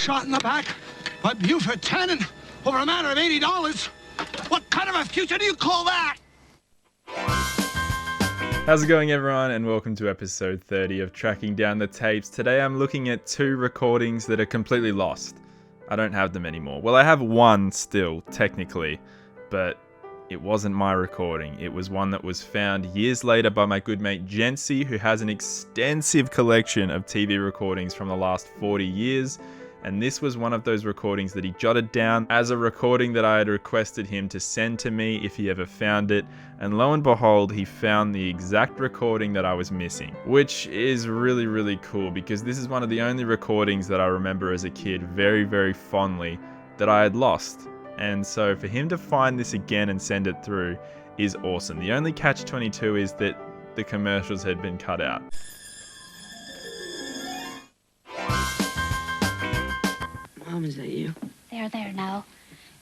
shot in the back by Buford Tannen over a matter of $80. What kind of a future do you call that? How's it going, everyone, and welcome to episode 30 of Tracking Down the Tapes. Today I'm looking at two recordings that are completely lost. I don't have them anymore. Well, I have one still, technically, but it wasn't my recording. It was one that was found years later by my good mate Gency, who has an extensive collection of TV recordings from the last 40 years. And this was one of those recordings that he jotted down as a recording that I had requested him to send to me if he ever found it. And lo and behold, he found the exact recording that I was missing, which is really, really cool because this is one of the only recordings that I remember as a kid very, very fondly that I had lost. And so for him to find this again and send it through is awesome. The only catch-22 is that the commercials had been cut out. Mom, is that you? There now.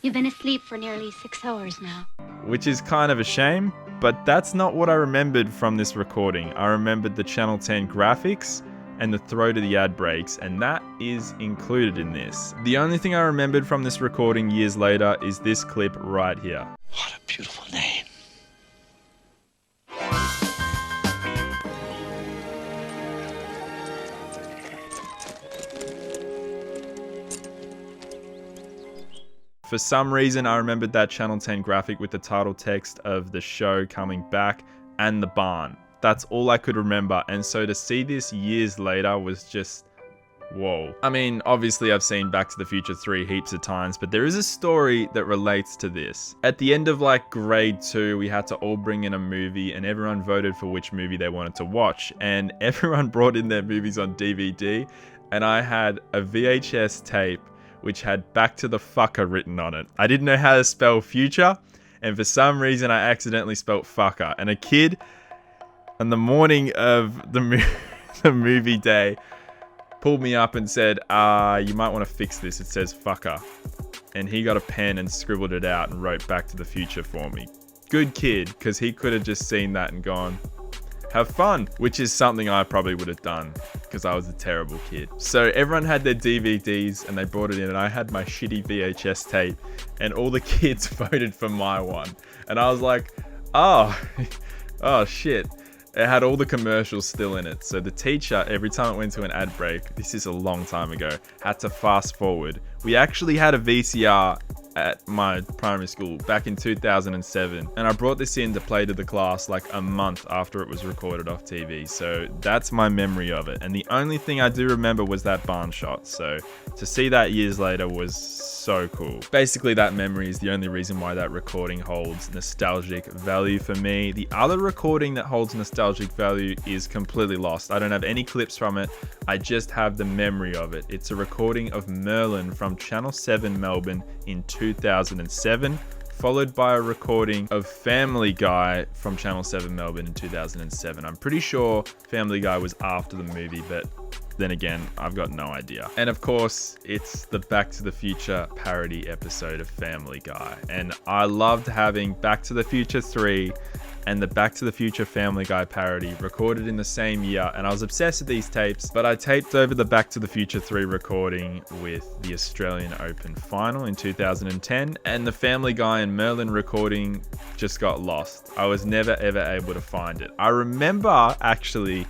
You've been asleep for nearly 6 hours now. Which is kind of a shame, but that's not what I remembered from this recording. I remembered the Channel 10 graphics and the throw to the ad breaks, and that is included in this. The only thing I remembered from this recording years later is this clip right here. What a beautiful name. For some reason, I remembered that Channel 10 graphic with the title text of the show coming back and the barn. That's all I could remember, and so to see this years later was just, whoa. I mean, obviously I've seen Back to the Future 3 heaps of times, but there is a story that relates to this. At the end of like grade 2, we had to all bring in a movie and everyone voted for which movie they wanted to watch, and everyone brought in their movies on DVD, and I had a VHS tape which had Back to the Fucker written on it. I didn't know how to spell future, and for some reason I accidentally spelt fucker. And a kid on the morning of the movie day pulled me up and said, you might want to fix this, it says fucker. And he got a pen and scribbled it out and wrote Back to the Future for me. Good kid, because he could have just seen that and gone, have fun, which is something I probably would have done because I was a terrible kid. So everyone had their DVDs and they brought it in, and I had my shitty VHS tape, and all the kids voted for my one. And I was like, oh shit. It had all the commercials still in it. So the teacher, every time it went to an ad break, this is a long time ago, had to fast forward. We actually had a VCR at my primary school back in 2007, and I brought this in to play to the class like a month after it was recorded off TV. So that's my memory of it, and the only thing I do remember was that barn shot. So to see that years later was so cool. Basically, that memory is the only reason why that recording holds nostalgic value for me. The other recording that holds nostalgic value is completely lost. I don't have any clips from it, I just have the memory of it. It's a recording of Merlin from Channel 7 Melbourne in 2007, followed by a recording of Family Guy from Channel 7 Melbourne in 2007. I'm pretty sure Family Guy was after the movie, but then again, I've got no idea. And of course, it's the Back to the Future parody episode of Family Guy. And I loved having Back to the Future 3 and the Back to the Future Family Guy parody recorded in the same year, and I was obsessed with these tapes, but I taped over the Back to the Future 3 recording with the Australian Open final in 2010, and the Family Guy and Merlin recording just got lost. I was never ever able to find it. I remember actually,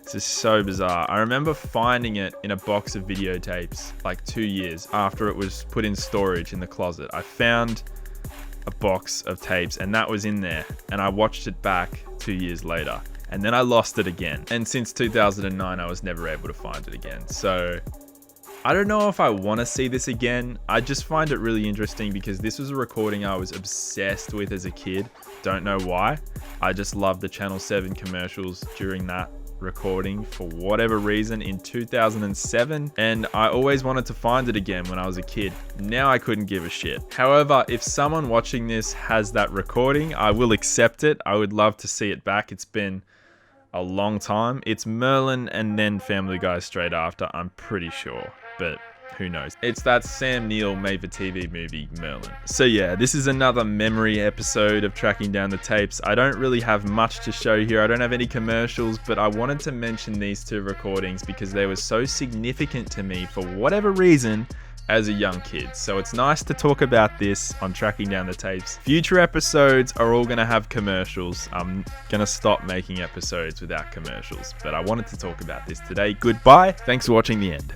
this is so bizarre, I remember finding it in a box of videotapes like 2 years after it was put in storage in the closet. I found a box of tapes and that was in there, and I watched it back 2 years later, and then I lost it again, and since 2009 I was never able to find it again. So I don't know if I want to see this again. I just find it really interesting because this was a recording I was obsessed with as a kid. Don't know why. I just loved the Channel 7 commercials during that recording for whatever reason in 2007, and I always wanted to find it again when I was a kid. Now I couldn't give a shit. However, if someone watching this has that recording, I will accept it. I would love to see it back. It's been a long time. It's Merlin and then Family Guy straight after, I'm pretty sure. But who knows? It's that Sam Neill made-for-TV movie, Merlin. So yeah, this is another memory episode of Tracking Down the Tapes. I don't really have much to show here. I don't have any commercials, but I wanted to mention these two recordings because they were so significant to me for whatever reason as a young kid. So it's nice to talk about this on Tracking Down the Tapes. Future episodes are all going to have commercials. I'm going to stop making episodes without commercials, but I wanted to talk about this today. Goodbye. Thanks for watching the end.